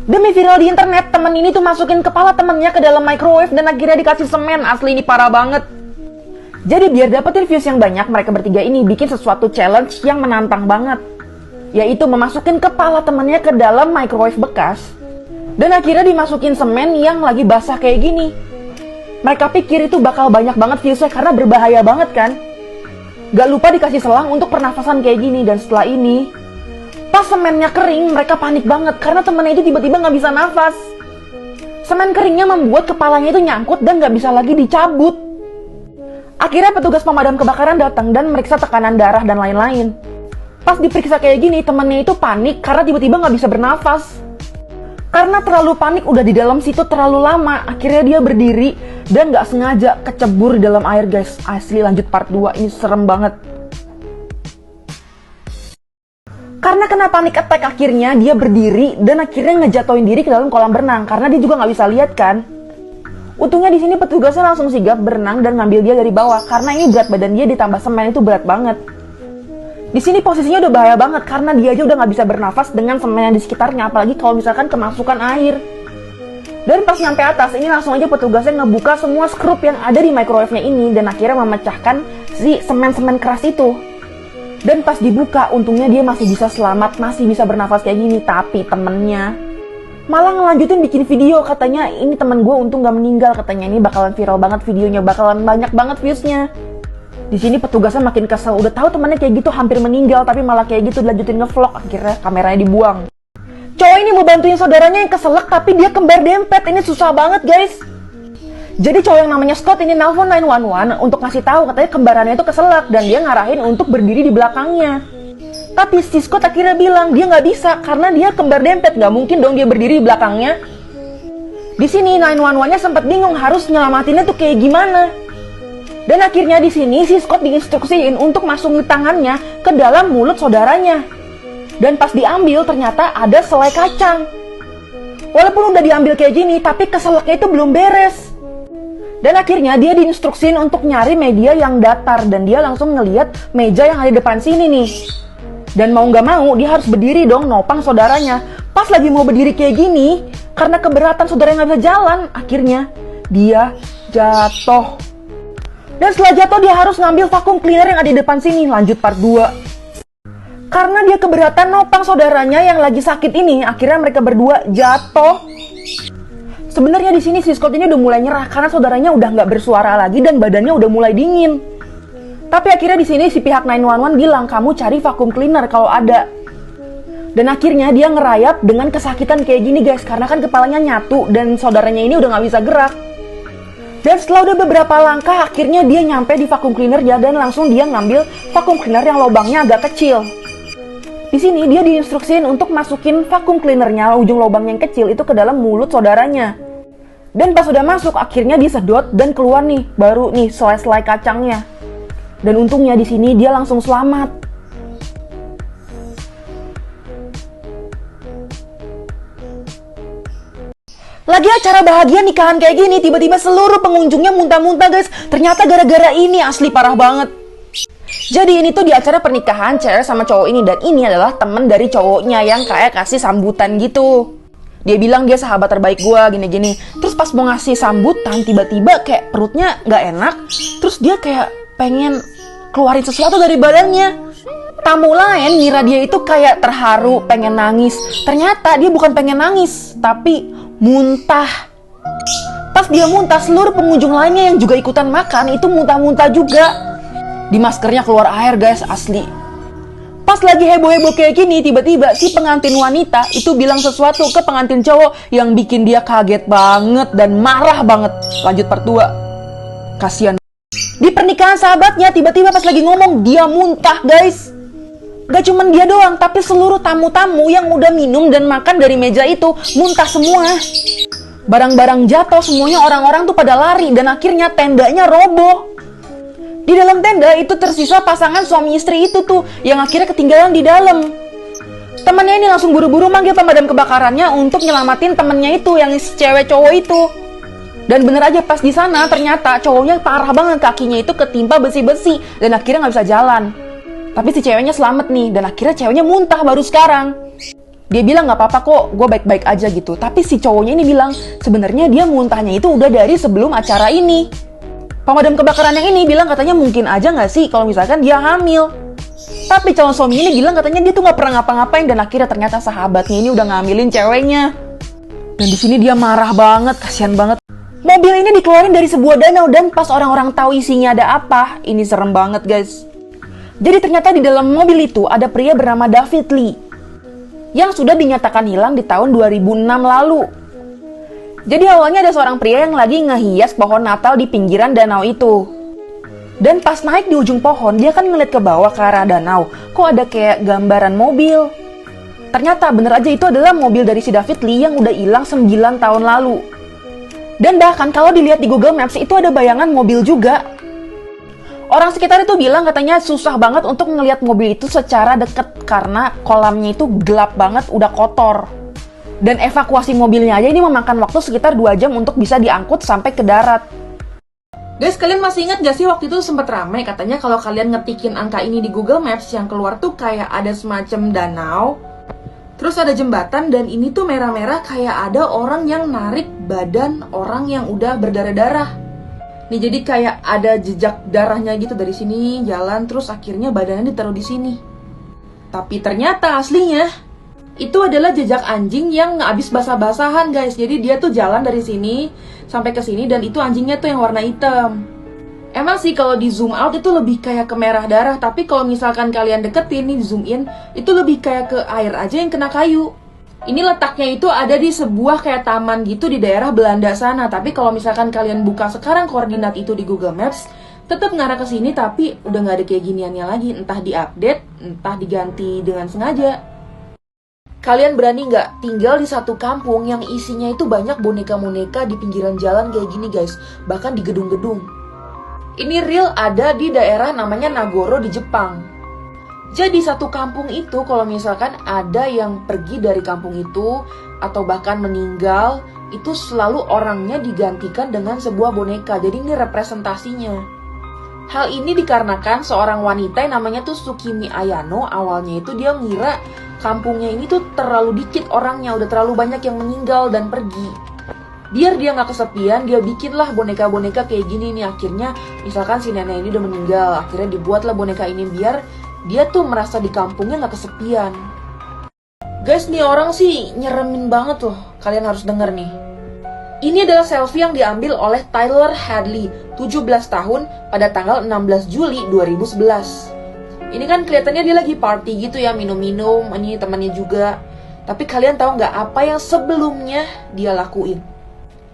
Demi viral di internet, temen ini tuh masukin kepala temennya ke dalam microwave dan akhirnya dikasih semen. Asli ini parah banget. Jadi biar dapetin views yang banyak, mereka bertiga ini bikin sesuatu challenge yang menantang banget, yaitu memasukin kepala temennya ke dalam microwave bekas dan akhirnya dimasukin semen yang lagi basah kayak gini. Mereka pikir itu bakal banyak banget viewsnya karena berbahaya banget kan. Gak lupa dikasih selang untuk pernafasan kayak gini. Dan setelah ini, pas semennya kering, mereka panik banget karena temennya itu tiba-tiba gak bisa nafas. Semen keringnya membuat kepalanya itu nyangkut dan gak bisa lagi dicabut. Akhirnya petugas pemadam kebakaran datang dan meriksa tekanan darah dan lain-lain. Pas diperiksa kayak gini, temennya itu panik karena tiba-tiba gak bisa bernafas. Karena terlalu panik udah di dalam situ terlalu lama, akhirnya dia berdiri dan gak sengaja kecebur di dalam air guys. Asli lanjut part 2, ini serem banget. Karena kena panik attack akhirnya dia berdiri dan akhirnya ngejatoin diri ke dalam kolam berenang karena dia juga nggak bisa lihat kan. Untungnya di sini petugasnya langsung sigap berenang dan ngambil dia dari bawah karena ini berat badan dia ditambah semen itu berat banget. Di sini posisinya udah bahaya banget karena dia aja udah nggak bisa bernafas dengan semen yang di sekitarnya, apalagi kalau misalkan kemasukan air. Dan pas nyampe atas ini langsung aja petugasnya ngebuka semua skrup yang ada di microwave-nya ini dan akhirnya memecahkan si semen-semen keras itu. Dan pas dibuka, untungnya dia masih bisa selamat, masih bisa bernafas kayak gini. Tapi temennya malah ngelanjutin bikin video, katanya ini temen gue untung gak meninggal, katanya ini bakalan viral banget videonya, bakalan banyak banget viewsnya. Di sini petugasnya makin kesel, udah tahu temennya kayak gitu hampir meninggal, tapi malah kayak gitu dilanjutin ngevlog, akhirnya kameranya dibuang. Cowok ini mau bantuin saudaranya yang keselak, tapi dia kembar dempet, ini susah banget guys. Jadi cowok yang namanya Scott ini nelpon 911 untuk ngasih tahu katanya kembarannya itu keselak dan dia ngarahin untuk berdiri di belakangnya. Tapi si Scott akhirnya bilang dia nggak bisa karena dia kembar dempet, nggak mungkin dong dia berdiri di belakangnya. Di sini 911-nya sempat bingung harus nyelamatinnya tuh kayak gimana. Dan akhirnya di sini si Scott diinstruksiin untuk masukin tangannya ke dalam mulut saudaranya. Dan pas diambil ternyata ada selai kacang. Walaupun udah diambil kayak gini, tapi keselaknya itu belum beres. Dan akhirnya dia diinstruksiin untuk nyari media yang datar dan dia langsung ngeliat meja yang ada di depan sini nih. Dan mau nggak mau dia harus berdiri dong nopang saudaranya. Pas lagi mau berdiri kayak gini, karena keberatan saudaranya nggak bisa jalan, akhirnya dia jatuh. Dan setelah jatuh dia harus ngambil vacuum cleaner yang ada di depan sini. Lanjut part 2. Karena dia keberatan nopang saudaranya yang lagi sakit ini, akhirnya mereka berdua jatuh. Sebenarnya di sini si Scott ini udah mulai nyerah karena saudaranya udah nggak bersuara lagi dan badannya udah mulai dingin. Tapi akhirnya di sini si pihak 911 bilang kamu cari vacuum cleaner kalau ada. Dan akhirnya dia ngerayap dengan kesakitan kayak gini guys karena kan kepalanya nyatu dan saudaranya ini udah nggak bisa gerak. Dan setelah udah beberapa langkah akhirnya dia nyampe di vacuum cleaner ya dan langsung dia ngambil vacuum cleaner yang lubangnya agak kecil. Di sini dia diinstruksiin untuk masukin vacuum cleanernya ujung lubang yang kecil itu ke dalam mulut saudaranya. Dan pas udah masuk akhirnya disedot dan keluar nih baru nih selai-selai kacangnya. Dan untungnya di sini dia langsung selamat. Lagi acara bahagia nikahan kayak gini tiba-tiba seluruh pengunjungnya muntah-muntah guys. Ternyata gara-gara ini, asli parah banget. Jadi ini tuh di acara pernikahan cewek sama cowok ini dan ini adalah temen dari cowoknya yang kayak kasih sambutan gitu. Dia bilang dia sahabat terbaik gue gini-gini. Terus pas mau ngasih sambutan tiba-tiba kayak perutnya gak enak. Terus dia kayak pengen keluarin sesuatu dari badannya. Tamu lain ngira dia itu kayak terharu pengen nangis. Ternyata dia bukan pengen nangis tapi muntah. Pas dia muntah seluruh pengunjung lainnya yang juga ikutan makan itu muntah-muntah juga. Di maskernya keluar air guys, asli. Pas lagi heboh-heboh kayak gini, tiba-tiba si pengantin wanita itu bilang sesuatu ke pengantin cowok yang bikin dia kaget banget dan marah banget. Lanjut part 2. Kasian. Di pernikahan sahabatnya, tiba-tiba pas lagi ngomong, dia muntah guys. Gak cuman dia doang, tapi seluruh tamu-tamu yang udah minum dan makan dari meja itu muntah semua. Barang-barang jatuh, semuanya orang-orang tuh pada lari dan akhirnya tendanya roboh. Di dalam tenda itu tersisa pasangan suami istri itu tuh yang akhirnya ketinggalan di dalam. Temannya ini langsung buru-buru manggil pemadam kebakarannya untuk nyelamatin temennya itu yang cewek cowok itu. Dan bener aja pas di sana ternyata cowoknya parah banget, kakinya itu ketimpa besi-besi dan akhirnya nggak bisa jalan. Tapi si ceweknya selamat nih dan akhirnya ceweknya muntah baru sekarang. Dia bilang nggak apa-apa kok, gue baik-baik aja gitu. Tapi si cowoknya ini bilang sebenarnya dia muntahnya itu udah dari sebelum acara ini. Pemadam kebakaran yang ini bilang katanya mungkin aja nggak sih kalau misalkan dia hamil. Tapi calon suami ini bilang katanya dia tuh nggak pernah ngapa-ngapain dan akhirnya ternyata sahabatnya ini udah ngambilin ceweknya. Dan di sini dia marah banget, kasihan banget. Mobil ini dikeluarin dari sebuah danau dan pas orang-orang tahu isinya ada apa, ini serem banget guys. Jadi ternyata di dalam mobil itu ada pria bernama David Lee yang sudah dinyatakan hilang di tahun 2006 lalu. Jadi awalnya ada seorang pria yang lagi ngehias pohon Natal di pinggiran danau itu. Dan pas naik di ujung pohon, dia kan ngeliat ke bawah ke arah danau. Kok ada kayak gambaran mobil? Ternyata bener aja itu adalah mobil dari si David Lee yang udah hilang 9 tahun lalu. Dan bahkan kalau dilihat di Google Maps itu ada bayangan mobil juga. Orang sekitar itu bilang katanya susah banget untuk ngelihat mobil itu secara deket karena kolamnya itu gelap banget, udah kotor. Dan evakuasi mobilnya aja ini memakan waktu sekitar 2 jam untuk bisa diangkut sampai ke darat. Guys, kalian masih ingat gak sih waktu itu sempat ramai katanya kalau kalian ngetikin angka ini di Google Maps yang keluar tuh kayak ada semacam danau, terus ada jembatan dan ini tuh merah-merah kayak ada orang yang narik badan orang yang udah berdarah-darah. Nih jadi kayak ada jejak darahnya gitu dari sini jalan terus akhirnya badannya ditaruh di sini. Tapi ternyata aslinya itu adalah jejak anjing yang habis basah-basahan guys. Jadi dia tuh jalan dari sini sampai ke sini dan itu anjingnya tuh yang warna hitam. Emang sih kalau di zoom out itu lebih kayak ke merah darah, tapi kalau misalkan kalian deketin nih zoom in itu lebih kayak ke air aja yang kena kayu. Ini letaknya itu ada di sebuah kayak taman gitu di daerah Belanda sana. Tapi kalau misalkan kalian buka sekarang koordinat itu di Google Maps, tetap ngarah ke sini tapi udah nggak ada kayak giniannya lagi. Entah diupdate, entah diganti dengan sengaja. Kalian berani nggak tinggal di satu kampung yang isinya itu banyak boneka-boneka di pinggiran jalan kayak gini guys, bahkan di gedung-gedung. Ini real ada di daerah namanya Nagoro di Jepang. Jadi satu kampung itu kalau misalkan ada yang pergi dari kampung itu atau bahkan meninggal, itu selalu orangnya digantikan dengan sebuah boneka. Jadi ini representasinya. Hal ini dikarenakan seorang wanita yang namanya tuh Tsukimi Ayano. Awalnya itu dia mengira kampungnya ini tuh terlalu dikit orangnya, udah terlalu banyak yang meninggal dan pergi. Biar dia gak kesepian, dia bikinlah boneka-boneka kayak gini nih. Akhirnya misalkan si nenek ini udah meninggal, akhirnya dibuatlah boneka ini biar dia tuh merasa di kampungnya gak kesepian. Guys, nih orang sih nyeremin banget loh. Kalian harus denger nih. Ini adalah selfie yang diambil oleh Tyler Hadley, 17 tahun, pada tanggal 16 Juli 2011. Ini kan kelihatannya dia lagi party gitu ya, minum-minum, ini temannya juga. Tapi kalian tahu nggak apa yang sebelumnya dia lakuin?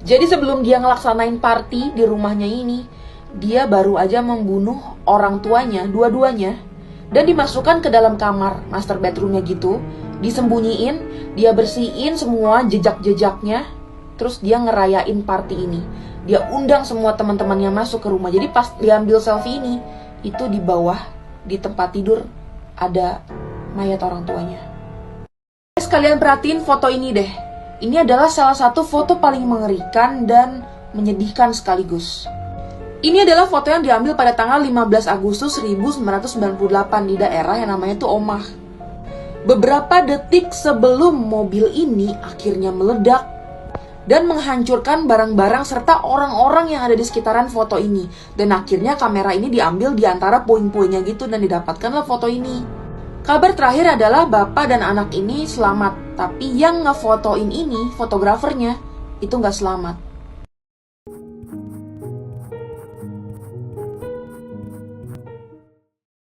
Jadi sebelum dia ngelaksanain party di rumahnya ini, dia baru aja membunuh orang tuanya, dua-duanya, dan dimasukkan ke dalam kamar, master bedroomnya gitu, disembunyiin, dia bersihin semua jejak-jejaknya, terus dia ngerayain party ini. Dia undang semua teman-temannya masuk ke rumah. Jadi pas dia ambil selfie ini, itu di bawah, di tempat tidur, ada mayat orang tuanya. Guys, kalian perhatiin foto ini deh. Ini adalah salah satu foto paling mengerikan dan menyedihkan sekaligus. Ini adalah foto yang diambil pada tanggal 15 Agustus 1998 di daerah yang namanya tuh Omah. Beberapa detik sebelum mobil ini akhirnya meledak dan menghancurkan barang-barang serta orang-orang yang ada di sekitaran foto ini. Dan akhirnya kamera ini diambil di antara puing-puingnya gitu dan didapatkanlah foto ini. Kabar terakhir adalah bapak dan anak ini selamat, tapi yang ngefotoin ini, fotografernya, itu nggak selamat.